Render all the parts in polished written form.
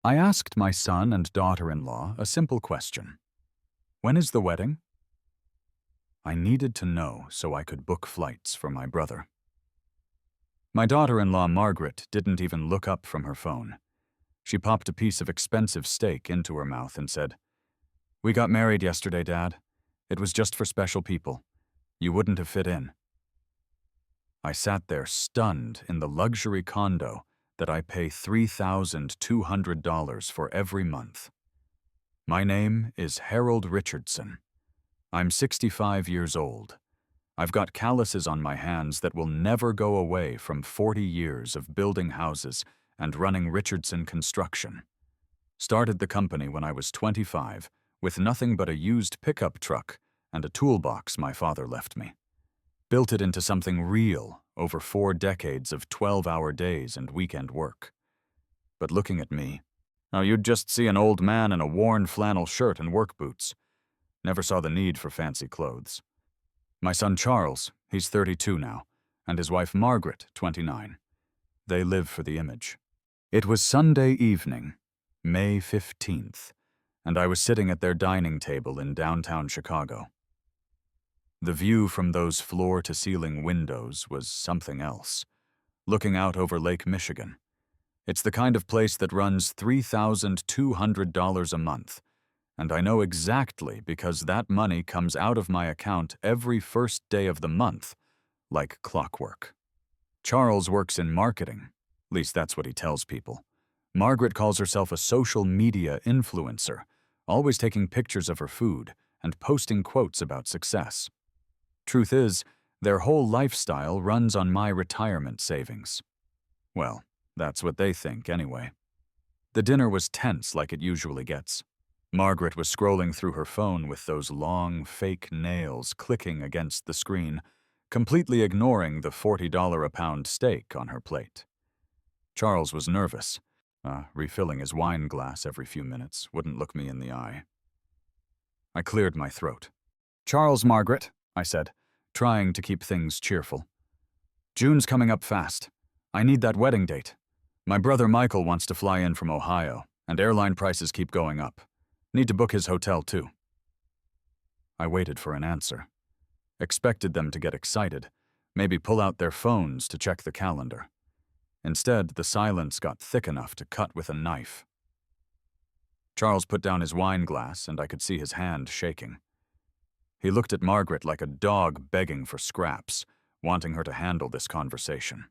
I asked my son and daughter-in-law a simple question. When is the wedding? I needed to know so I could book flights for my brother. My daughter-in-law, Margaret, didn't even look up from her phone. She popped a piece of expensive steak into her mouth and said, "We got married yesterday, Dad. It was just for special people. You wouldn't have fit in." I sat there stunned in the luxury condo that I pay $3,200 for every month. My name is Harold Richardson. I'm 65 years old. I've got calluses on my hands that will never go away from 40 years of building houses and running Richardson Construction. Started the company when I was 25 with nothing but a used pickup truck and a toolbox my father left me. Built it into something real over 4 decades of 12-hour days and weekend work. But looking at me, now you'd just see an old man in a worn flannel shirt and work boots. Never saw the need for fancy clothes. My son Charles, he's 32 now, and his wife Margaret, 29. They live for the image. It was Sunday evening, May 15th, and I was sitting at their dining table in downtown Chicago. The view from those floor-to-ceiling windows was something else, looking out over Lake Michigan. It's the kind of place that runs $3,200 a month, and I know exactly because that money comes out of my account every first day of the month, like clockwork. Charles works in marketing, at least that's what he tells people. Margaret calls herself a social media influencer, always taking pictures of her food and posting quotes about success. Truth is, their whole lifestyle runs on my retirement savings. Well, that's what they think anyway. The dinner was tense like it usually gets. Margaret was scrolling through her phone with those long, fake nails clicking against the screen, completely ignoring the $40 a pound steak on her plate. Charles was nervous, refilling his wine glass every few minutes, wouldn't look me in the eye. I cleared my throat. "Charles, Margaret," I said, trying to keep things cheerful. "June's coming up fast. I need that wedding date. My brother Michael wants to fly in from Ohio, and airline prices keep going up. Need to book his hotel, too." I waited for an answer. Expected them to get excited, maybe pull out their phones to check the calendar. Instead, the silence got thick enough to cut with a knife. Charles put down his wine glass, and I could see his hand shaking. He looked at Margaret like a dog begging for scraps, wanting her to handle this conversation.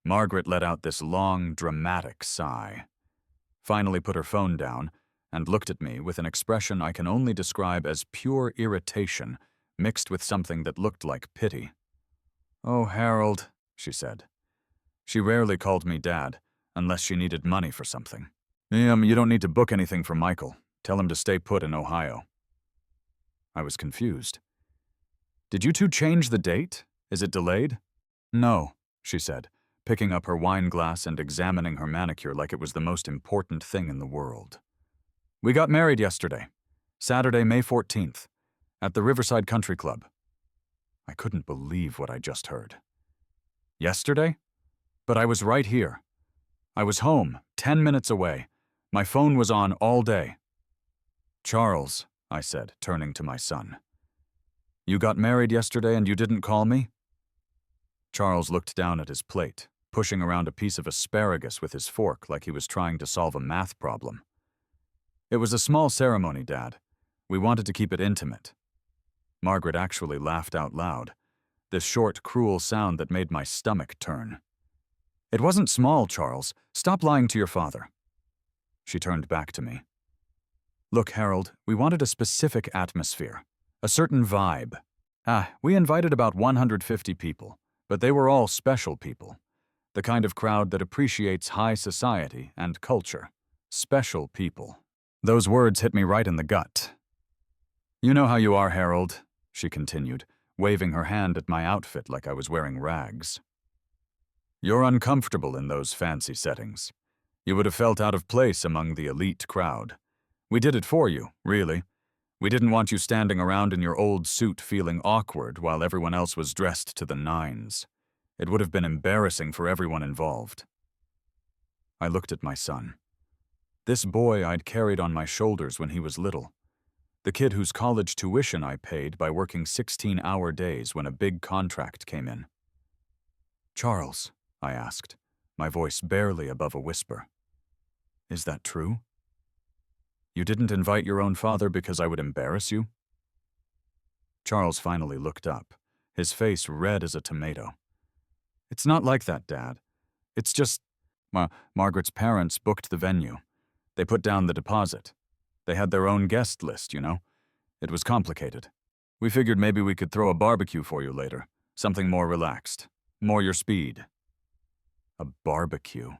Margaret let out this long, dramatic sigh, finally put her phone down, and looked at me with an expression I can only describe as pure irritation mixed with something that looked like pity. "Oh, Harold," she said. She rarely called me Dad, unless she needed money for something. You don't need to book anything for Michael. Tell him to stay put in Ohio." I was confused. "Did you two change the date? Is it delayed?" "No," she said, picking up her wine glass and examining her manicure like it was the most important thing in the world. "We got married yesterday, Saturday, May 14th, at the Riverside Country Club." I couldn't believe what I just heard. Yesterday? But I was right here. I was home, 10 minutes away. My phone was on all day. "Charles," I said, turning to my son. "You got married yesterday and you didn't call me?" Charles looked down at his plate, pushing around a piece of asparagus with his fork like he was trying to solve a math problem. "It was a small ceremony, Dad. We wanted to keep it intimate." Margaret actually laughed out loud, this short, cruel sound that made my stomach turn. "It wasn't small, Charles. Stop lying to your father." She turned back to me. "Look, Harold, we wanted a specific atmosphere, a certain vibe. We invited about 150 people, but they were all special people. The kind of crowd that appreciates high society and culture. Special people." Those words hit me right in the gut. "You know how you are, Harold," she continued, waving her hand at my outfit like I was wearing rags. "You're uncomfortable in those fancy settings. You would have felt out of place among the elite crowd. We did it for you, really. We didn't want you standing around in your old suit feeling awkward while everyone else was dressed to the nines. It would have been embarrassing for everyone involved." I looked at my son. This boy I'd carried on my shoulders when he was little. The kid whose college tuition I paid by working 16-hour days when a big contract came in. "Charles," I asked, my voice barely above a whisper. "Is that true? You didn't invite your own father because I would embarrass you?" Charles finally looked up, his face red as a tomato. "It's not like that, Dad. It's just, Margaret's parents booked the venue. They put down the deposit. They had their own guest list, you know. It was complicated. We figured maybe we could throw a barbecue for you later. Something more relaxed. More your speed." A barbecue?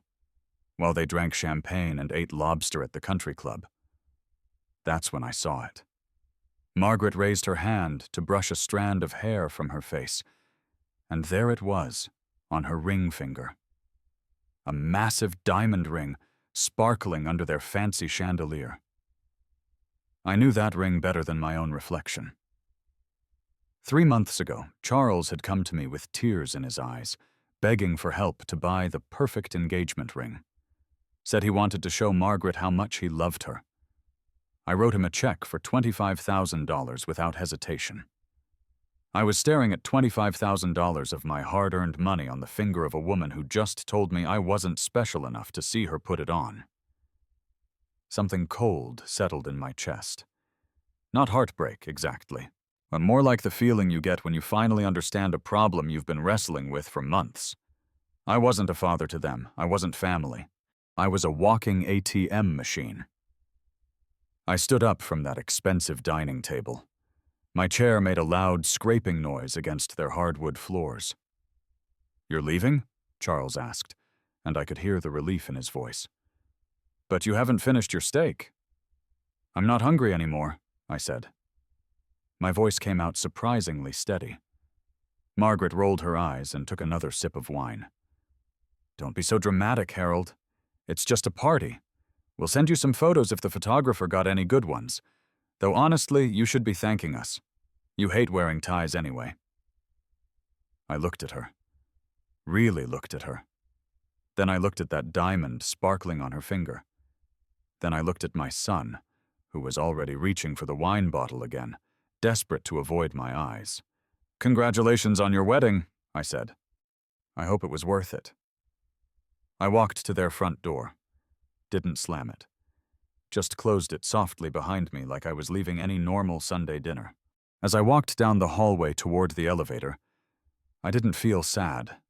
While they drank champagne and ate lobster at the country club. That's when I saw it. Margaret raised her hand to brush a strand of hair from her face, and there it was, on her ring finger. A massive diamond ring, sparkling under their fancy chandelier. I knew that ring better than my own reflection. 3 months ago, Charles had come to me with tears in his eyes, begging for help to buy the perfect engagement ring. Said he wanted to show Margaret how much he loved her. I wrote him a check for $25,000 without hesitation. I was staring at $25,000 of my hard-earned money on the finger of a woman who just told me I wasn't special enough to see her put it on. Something cold settled in my chest. Not heartbreak, exactly, but more like the feeling you get when you finally understand a problem you've been wrestling with for months. I wasn't a father to them. I wasn't family. I was a walking ATM machine. I stood up from that expensive dining table. My chair made a loud scraping noise against their hardwood floors. "You're leaving?" Charles asked, and I could hear the relief in his voice. "But you haven't finished your steak." "I'm not hungry anymore," I said. My voice came out surprisingly steady. Margaret rolled her eyes and took another sip of wine. "Don't be so dramatic, Harold. It's just a party. We'll send you some photos if the photographer got any good ones. Though honestly, you should be thanking us. You hate wearing ties anyway." I looked at her. Really looked at her. Then I looked at that diamond sparkling on her finger. Then I looked at my son, who was already reaching for the wine bottle again, desperate to avoid my eyes. "Congratulations on your wedding," I said. "I hope it was worth it." I walked to their front door. Didn't slam it. Just closed it softly behind me like I was leaving any normal Sunday dinner. As I walked down the hallway toward the elevator, I didn't feel sad.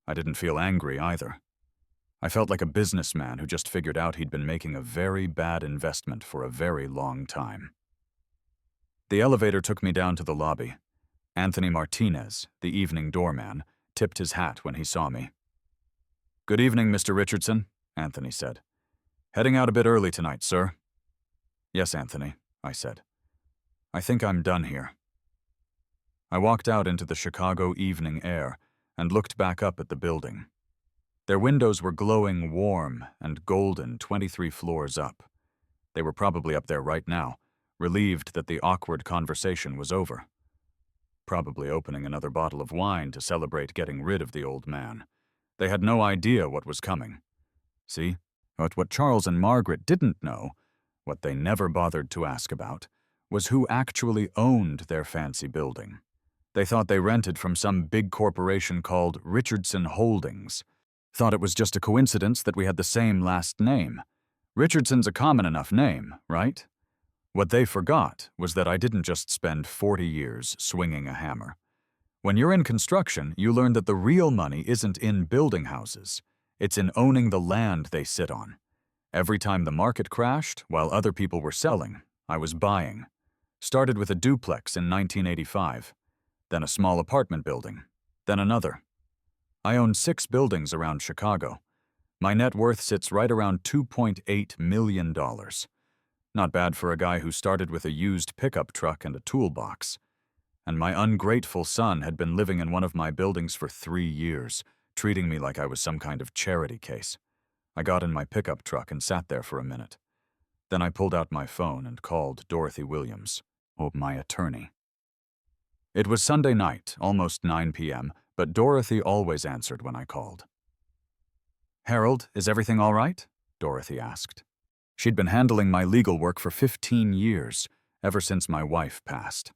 I didn't feel angry either. I felt like a businessman who just figured out he'd been making a very bad investment for a very long time. The elevator took me down to the lobby. Anthony Martinez, the evening doorman, tipped his hat when he saw me. "Good evening, Mr. Richardson," Anthony said. "Heading out a bit early tonight, sir." "Yes, Anthony," I said. "I think I'm done here." I walked out into the Chicago evening air and looked back up at the building. Their windows were glowing warm and golden 23 floors up. They were probably up there right now, relieved that the awkward conversation was over. Probably opening another bottle of wine to celebrate getting rid of the old man. They had no idea what was coming. See? But what Charles and Margaret didn't know, what they never bothered to ask about, was who actually owned their fancy building. They thought they rented from some big corporation called Richardson Holdings. Thought it was just a coincidence that we had the same last name. Richardson's a common enough name, right? What they forgot was that I didn't just spend 40 years swinging a hammer. When you're in construction, you learn that the real money isn't in building houses. It's in owning the land they sit on. Every time the market crashed, while other people were selling, I was buying. Started with a duplex in 1985, then a small apartment building, then another. I own 6 buildings around Chicago. My net worth sits right around $2.8 million. Not bad for a guy who started with a used pickup truck and a toolbox. And my ungrateful son had been living in one of my buildings for 3 years, treating me like I was some kind of charity case. I got in my pickup truck and sat there for a minute. Then I pulled out my phone and called Dorothy Williams, my attorney. It was Sunday night, almost 9 p.m., but Dorothy always answered when I called. "Harold, is everything all right?" Dorothy asked. She'd been handling my legal work for 15 years, ever since my wife passed.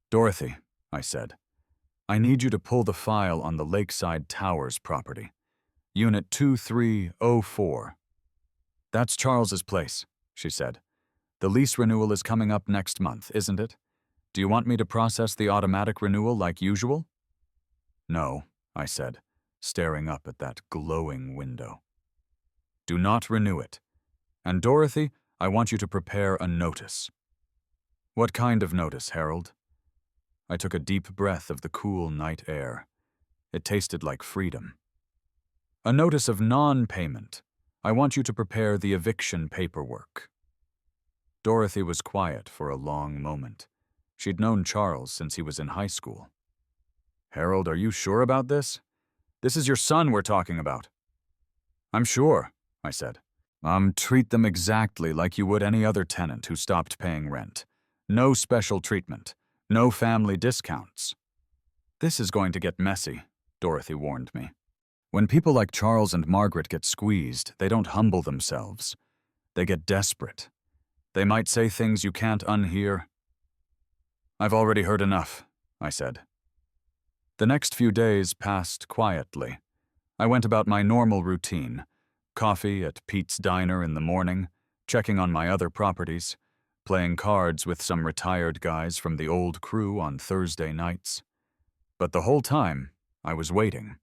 "Dorothy," I said, "I need you to pull the file on the Lakeside Towers property. Unit 2304. "That's Charles's place," she said. "The lease renewal is coming up next month, isn't it? Do you want me to process the automatic renewal like usual?" "No," I said, staring up at that glowing window. "Do not renew it. And Dorothy, I want you to prepare a notice." "What kind of notice, Harold?" I took a deep breath of the cool night air. It tasted like freedom. "A notice of non-payment. I want you to prepare the eviction paperwork." Dorothy was quiet for a long moment. She'd known Charles since he was in high school. "Harold, are you sure about this? This is your son we're talking about." "I'm sure," I said. Treat them exactly like you would any other tenant who stopped paying rent. No special treatment. No family discounts." "This is going to get messy," Dorothy warned me. "When people like Charles and Margaret get squeezed, they don't humble themselves. They get desperate. They might say things you can't unhear." "I've already heard enough," I said. The next few days passed quietly. I went about my normal routine: coffee at Pete's Diner in the morning, checking on my other properties, playing cards with some retired guys from the old crew on Thursday nights. But the whole time, I was waiting.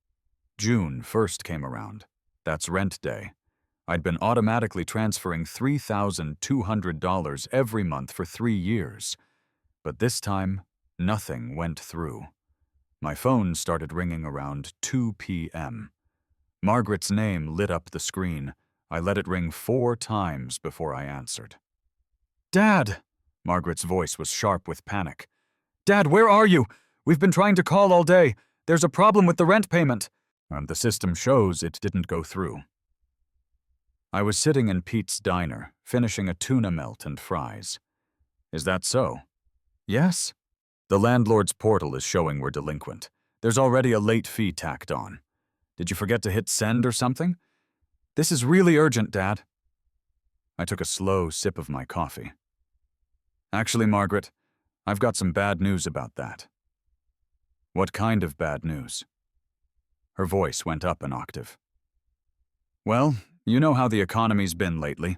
June 1st came around. That's rent day. I'd been automatically transferring $3,200 every month for 3 years. But this time, nothing went through. My phone started ringing around 2 p.m. Margaret's name lit up the screen. I let it ring 4 times before I answered. "Dad!" Margaret's voice was sharp with panic. "Dad, where are you? We've been trying to call all day. There's a problem with the rent payment." And the system shows it didn't go through. I was sitting in Pete's Diner, finishing a tuna melt and fries. "Is that so?" "Yes." "The landlord's portal is showing we're delinquent. There's already a late fee tacked on. Did you forget to hit send or something?" "This is really urgent, Dad." I took a slow sip of my coffee. "Actually, Margaret, I've got some bad news about that." "What kind of bad news?" Her voice went up an octave. "Well, you know how the economy's been lately.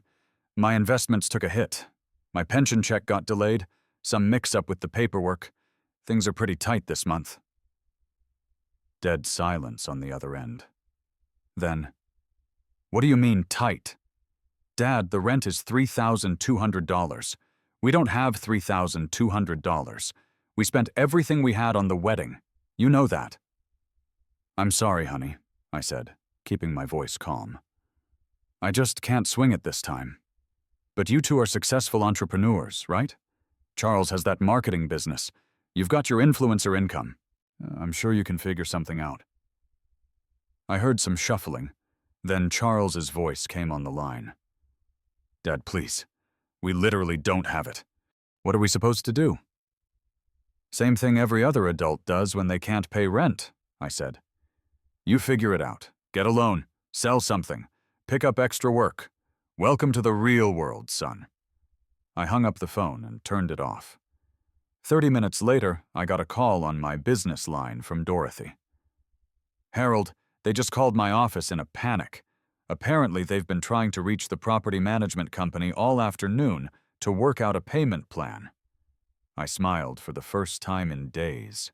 My investments took a hit. My pension check got delayed, some mix-up with the paperwork. Things are pretty tight this month." Dead silence on the other end. Then, "What do you mean, tight?" "Dad, the rent is $3,200. We don't have $3,200. We spent everything we had on the wedding. You know that." "I'm sorry, honey," I said, keeping my voice calm. "I just can't swing it this time. But you two are successful entrepreneurs, right? Charles has that marketing business. You've got your influencer income. I'm sure you can figure something out." I heard some shuffling. Then Charles's voice came on the line. "Dad, please. We literally don't have it. What are we supposed to do?" "Same thing every other adult does when they can't pay rent," I said. "You figure it out. Get a loan. Sell something. Pick up extra work. Welcome to the real world, son." I hung up the phone and turned it off. 30 minutes later, I got a call on my business line from Dorothy. "Harold, they just called my office in a panic. Apparently, they've been trying to reach the property management company all afternoon to work out a payment plan." I smiled for the first time in days.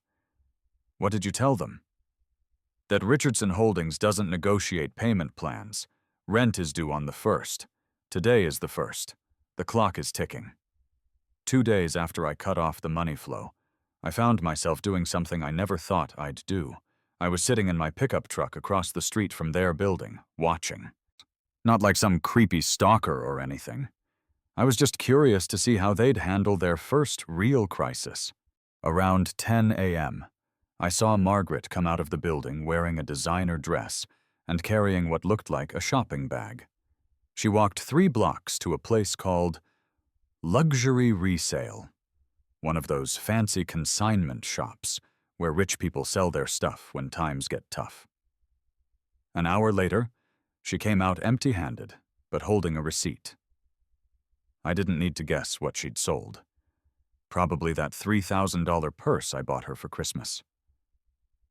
"What did you tell them?" "That Richardson Holdings doesn't negotiate payment plans. Rent is due on the 1st. Today is the 1st. The clock is ticking." 2 days after I cut off the money flow, I found myself doing something I never thought I'd do. I was sitting in my pickup truck across the street from their building, watching. Not like some creepy stalker or anything. I was just curious to see how they'd handle their first real crisis. Around 10 a.m., I saw Margaret come out of the building wearing a designer dress and carrying what looked like a shopping bag. She walked 3 blocks to a place called Luxury Resale, one of those fancy consignment shops where rich people sell their stuff when times get tough. An hour later, she came out empty-handed, but holding a receipt. I didn't need to guess what she'd sold. Probably that $3,000 purse I bought her for Christmas.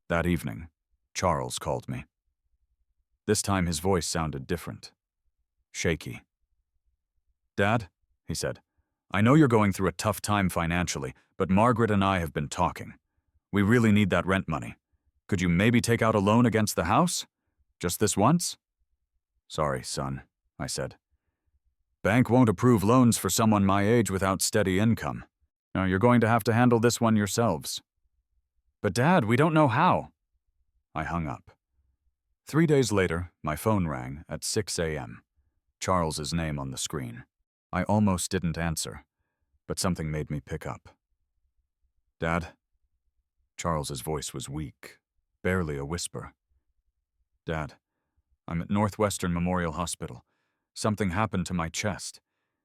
That evening, Charles called me. This time his voice sounded different. Shaky. "Dad," he said, "I know you're going through a tough time financially, but Margaret and I have been talking. We really need that rent money. Could you maybe take out a loan against the house? Just this once?" "Sorry, son," I said. "Bank won't approve loans for someone my age without steady income. Now, you're going to have to handle this one yourselves." "But Dad, we don't know how." I hung up. 3 days later, my phone rang at 6 a.m., Charles's name on the screen. I almost didn't answer, but something made me pick up. "Dad?" Charles's voice was weak, barely a whisper. "Dad, I'm at Northwestern Memorial Hospital. Something happened to my chest.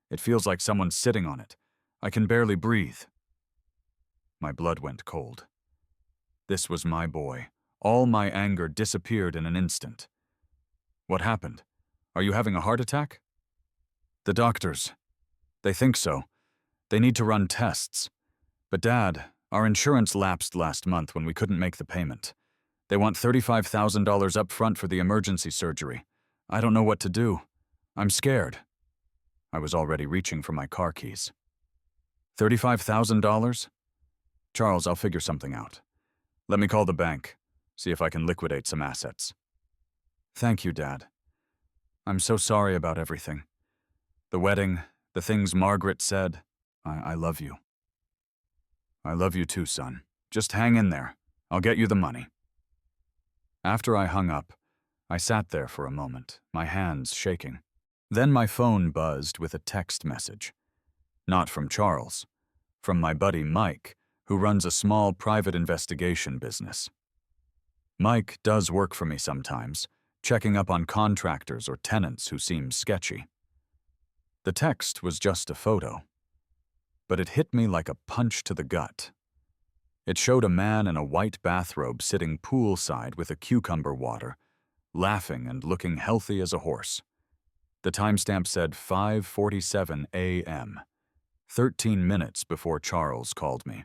It feels like someone's sitting on it. I can barely breathe." My blood went cold. This was my boy. All my anger disappeared in an instant. "What happened? Are you having a heart attack?" "The doctors. They think so. They need to run tests. But Dad, our insurance lapsed last month when we couldn't make the payment. They want $35,000 up front for the emergency surgery. I don't know what to do. I'm scared." I was already reaching for my car keys. $35,000? "Charles, I'll figure something out. Let me call the bank, see if I can liquidate some assets." "Thank you, Dad. I'm so sorry about everything. The wedding, the things Margaret said. I love you." "I love you too, son. Just hang in there. I'll get you the money." After I hung up, I sat there for a moment, my hands shaking. Then my phone buzzed with a text message. Not from Charles, from my buddy Mike, who runs a small private investigation business. Mike does work for me sometimes, checking up on contractors or tenants who seem sketchy. The text was just a photo, but it hit me like a punch to the gut. It showed a man in a white bathrobe sitting poolside with a cucumber water, laughing and looking healthy as a horse. The timestamp said 5:47 a.m., 13 minutes before Charles called me.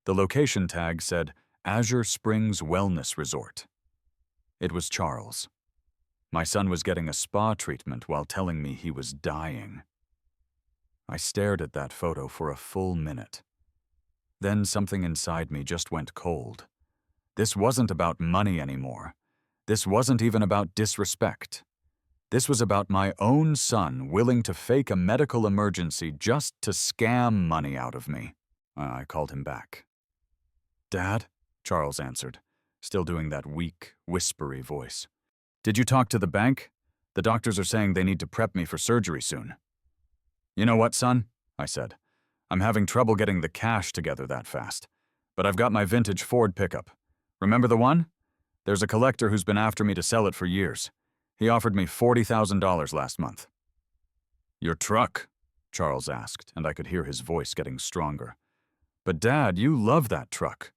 The location tag said Azure Springs Wellness Resort. It was Charles. My son was getting a spa treatment while telling me he was dying. I stared at that photo for a full minute. Then something inside me just went cold. This wasn't about money anymore. This wasn't even about disrespect. This was about my own son willing to fake a medical emergency just to scam money out of me. I called him back. "Dad?" Charles answered, still doing that weak, whispery voice. "Did you talk to the bank? The doctors are saying they need to prep me for surgery soon." "You know what, son?" I said. "I'm having trouble getting the cash together that fast. But I've got my vintage Ford pickup. Remember the one? There's a collector who's been after me to sell it for years. He offered me $40,000 last month." "Your truck?" Charles asked, and I could hear his voice getting stronger. "But Dad, you love that truck."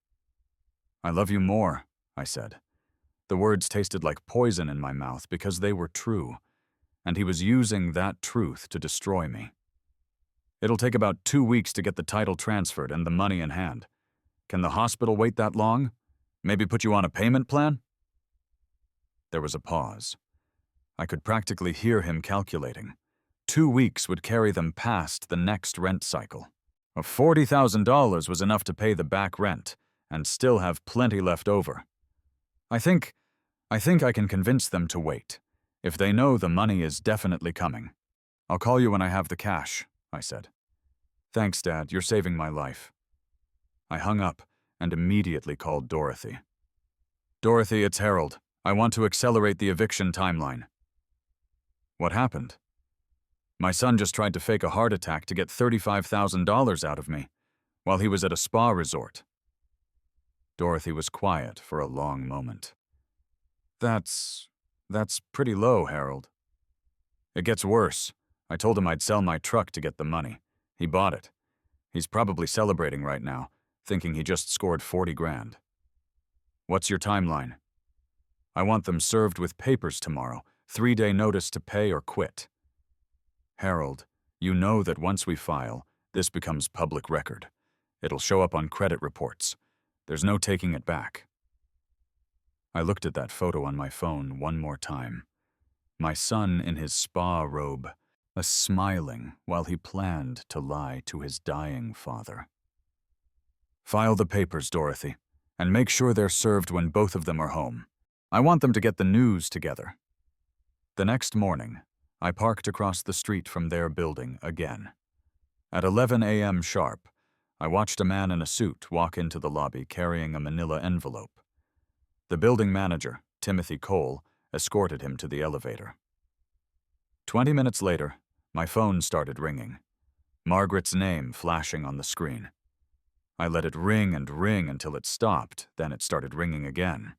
"I love you more," I said. The words tasted like poison in my mouth because they were true, and he was using that truth to destroy me. "It'll take about 2 weeks to get the title transferred and the money in hand. Can the hospital wait that long? Maybe put you on a payment plan?" There was a pause. I could practically hear him calculating. 2 weeks would carry them past the next rent cycle. $40,000 was enough to pay the back rent and still have plenty left over. I think I can convince them to wait, if they know the money is definitely coming. "I'll call you when I have the cash," I said. "Thanks, Dad, you're saving my life." I hung up and immediately called Dorothy. "Dorothy, it's Harold. I want to accelerate the eviction timeline." "What happened?" "My son just tried to fake a heart attack to get $35,000 out of me, while he was at a spa resort." Dorothy was quiet for a long moment. That's pretty low, Harold." "It gets worse. I told him I'd sell my truck to get the money. He bought it. He's probably celebrating right now, thinking he just scored 40 grand. "What's your timeline?" "I want them served with papers tomorrow, 3-day notice to pay or quit." Harold, you know that once we file, this becomes public record. It'll show up on credit reports. There's no taking it back. I looked at that photo on my phone one more time. My son in his spa robe, smiling while he planned to lie to his dying father. File the papers, Dorothy, and make sure they're served when both of them are home. I want them to get the news together. The next morning, I parked across the street from their building again. At 11 a.m. sharp, I watched a man in a suit walk into the lobby carrying a manila envelope. The building manager, Timothy Cole, escorted him to the elevator. 20 minutes later, my phone started ringing, Margaret's name flashing on the screen. I let it ring and ring until it stopped, then it started ringing again.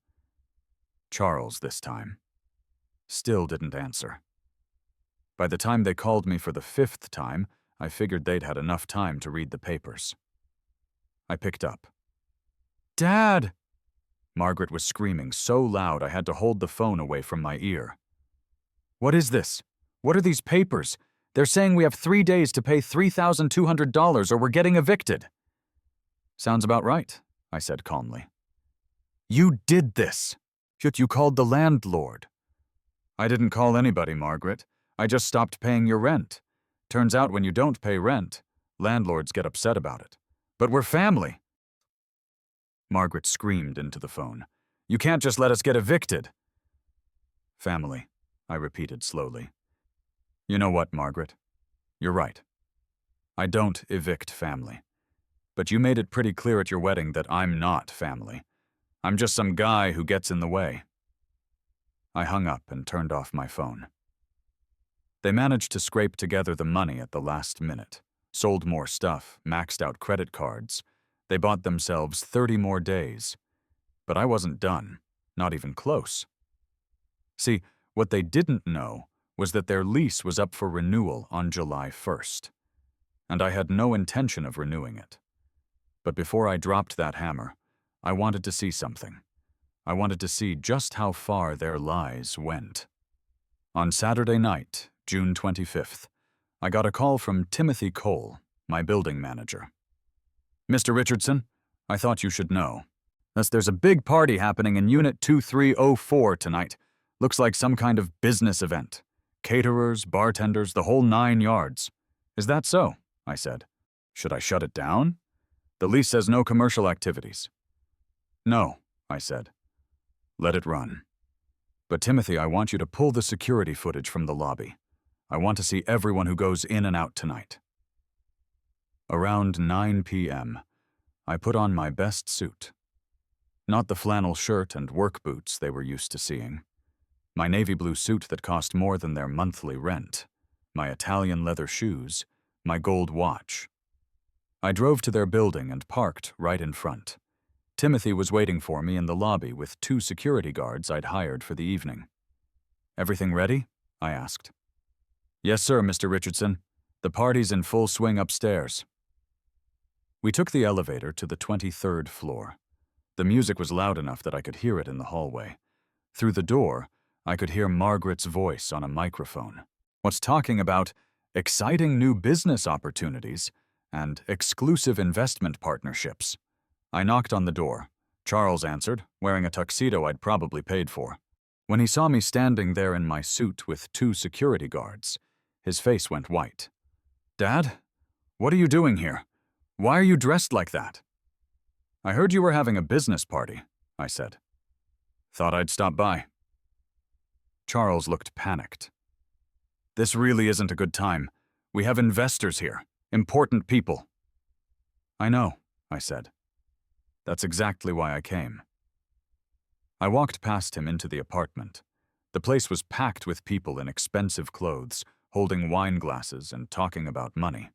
Charles this time. Still didn't answer. By the time they called me for the 5th time, I figured they'd had enough time to read the papers. I picked up. "Dad!" Margaret was screaming so loud I had to hold the phone away from my ear. "What is this? What are these papers? They're saying we have 3 days to pay $3,200 or we're getting evicted." "Sounds about right," I said calmly. "You did this. Yet you called the landlord." "I didn't call anybody, Margaret. I just stopped paying your rent. Turns out when you don't pay rent, landlords get upset about it. But we're family." Margaret screamed into the phone. "You can't just let us get evicted." "Family," I repeated slowly. "You know what, Margaret? You're right. I don't evict family. But you made it pretty clear at your wedding that I'm not family. I'm just some guy who gets in the way." I hung up and turned off my phone. They managed to scrape together the money at the last minute, sold more stuff, maxed out credit cards. They bought themselves 30 more days. But I wasn't done, not even close. See, what they didn't know was that their lease was up for renewal on July 1st. And I had no intention of renewing it. But before I dropped that hammer, I wanted to see something. I wanted to see just how far their lies went. On Saturday night, June 25th, I got a call from Timothy Cole, my building manager. "Mr. Richardson, I thought you should know. There's a big party happening in Unit 2304 tonight. Looks like some kind of business event. Caterers, bartenders, the whole 9 yards. Is that so?" I said. "Should I shut it down? The lease says no commercial activities." "No," I said. "Let it run. But Timothy, I want you to pull the security footage from the lobby. I want to see everyone who goes in and out tonight." Around 9 p.m., I put on my best suit. Not the flannel shirt and work boots they were used to seeing. My navy blue suit that cost more than their monthly rent. My Italian leather shoes. My gold watch. I drove to their building and parked right in front. Timothy was waiting for me in the lobby with 2 security guards I'd hired for the evening. "Everything ready?" I asked. "Yes, sir, Mr. Richardson. The party's in full swing upstairs." We took the elevator to the 23rd floor. The music was loud enough that I could hear it in the hallway. Through the door, I could hear Margaret's voice on a microphone. Was talking about exciting new business opportunities and exclusive investment partnerships. I knocked on the door. Charles answered, wearing a tuxedo I'd probably paid for. When he saw me standing there in my suit with 2 security guards, his face went white. "Dad, what are you doing here? Why are you dressed like that?" "I heard you were having a business party," I said. "Thought I'd stop by." Charles looked panicked. "This really isn't a good time. We have investors here, important people." "I know," I said. "That's exactly why I came." I walked past him into the apartment. The place was packed with people in expensive clothes, holding wine glasses and talking about money.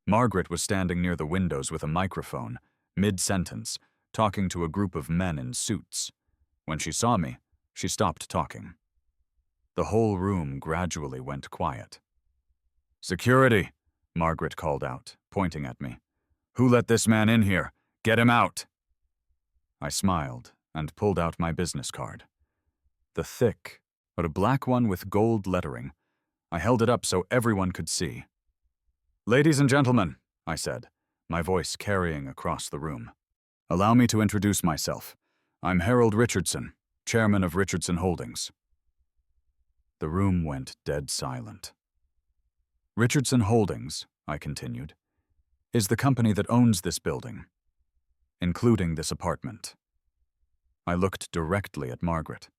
Margaret was standing near the windows with a microphone, mid-sentence, talking to a group of men in suits. When she saw me, she stopped talking. The whole room gradually went quiet. "Security," Margaret called out, pointing at me. "Who let this man in here? Get him out." I smiled and pulled out my business card. The thick, but a black one with gold lettering, I held it up so everyone could see. "Ladies and gentlemen," I said, my voice carrying across the room. "Allow me to introduce myself. I'm Harold Richardson, chairman of Richardson Holdings." The room went dead silent. "Richardson Holdings," I continued, "is the company that owns this building, including this apartment." I looked directly at Margaret.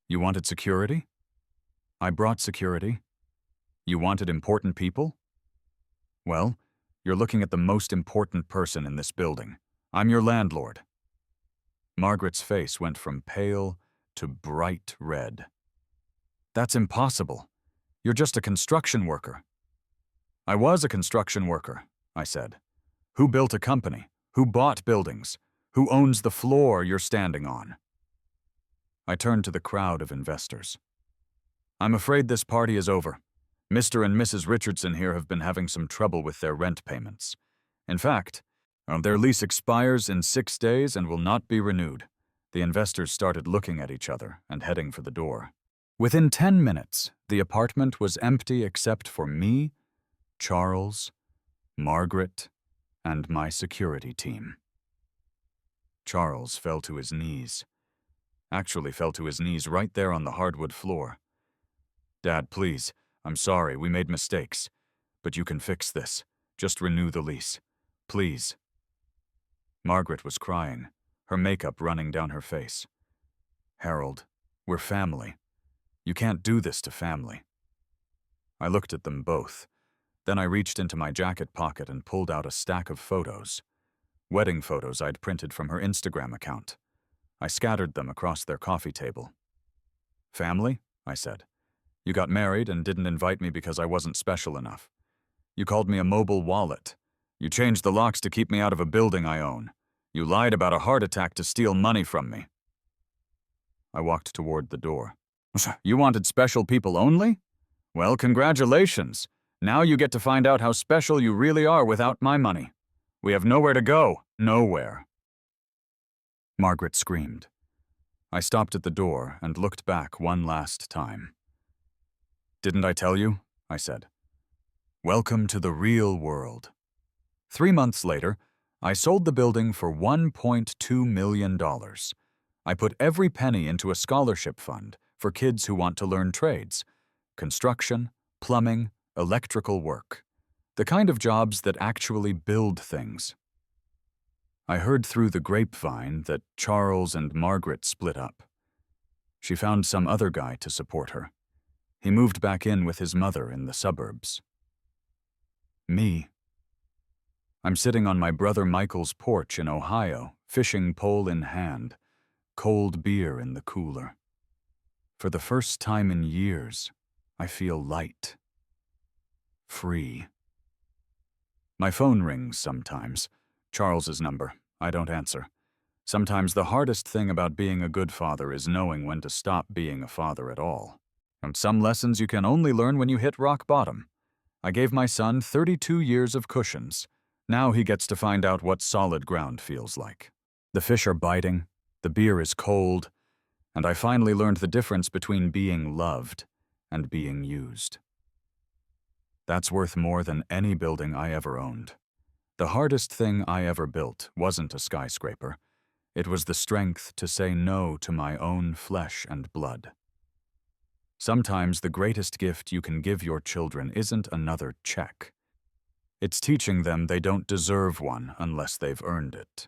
"You wanted security? I brought security. You wanted important people? Well, you're looking at the most important person in this building. I'm your landlord." Margaret's face went from pale to bright red. "That's impossible. You're just a construction worker." "I was a construction worker," I said. "Who built a company? Who bought buildings? Who owns the floor you're standing on?" I turned to the crowd of investors. "I'm afraid this party is over. Mr. and Mrs. Richardson here have been having some trouble with their rent payments. In fact, their lease expires in 6 days and will not be renewed." The investors started looking at each other and heading for the door. Within 10 minutes, the apartment was empty except for me, Charles, Margaret, and my security team. Charles fell to his knees. Actually fell to his knees right there on the hardwood floor. "Dad, please, I'm sorry, we made mistakes. But you can fix this. Just renew the lease. Please." Margaret was crying, her makeup running down her face. "Harold, we're family. You can't do this to family." I looked at them both. Then I reached into my jacket pocket and pulled out a stack of photos. Wedding photos I'd printed from her Instagram account. I scattered them across their coffee table. "Family?" I said. "You got married and didn't invite me because I wasn't special enough. You called me a mobile wallet. You changed the locks to keep me out of a building I own. You lied about a heart attack to steal money from me." I walked toward the door. "You wanted special people only? Well, congratulations. Now you get to find out how special you really are without my money. We have nowhere to go. Nowhere." Margaret screamed. I stopped at the door and looked back one last time. "Didn't I tell you?" I said. "Welcome to the real world." 3 months later, I sold the building for $1.2 million. I put every penny into a scholarship fund for kids who want to learn trades: construction, plumbing, electrical work. The kind of jobs that actually build things. I heard through the grapevine that Charles and Margaret split up. She found some other guy to support her. He moved back in with his mother in the suburbs. Me. I'm sitting on my brother Michael's porch in Ohio, fishing pole in hand, cold beer in the cooler. For the first time in years, I feel light. Free. My phone rings sometimes. Charles's number. I don't answer. Sometimes the hardest thing about being a good father is knowing when to stop being a father at all. And some lessons you can only learn when you hit rock bottom. I gave my son 32 years of cushions. Now he gets to find out what solid ground feels like. The fish are biting, the beer is cold, and I finally learned the difference between being loved and being used. That's worth more than any building I ever owned. The hardest thing I ever built wasn't a skyscraper. It was the strength to say no to my own flesh and blood. Sometimes the greatest gift you can give your children isn't another check. It's teaching them they don't deserve one unless they've earned it.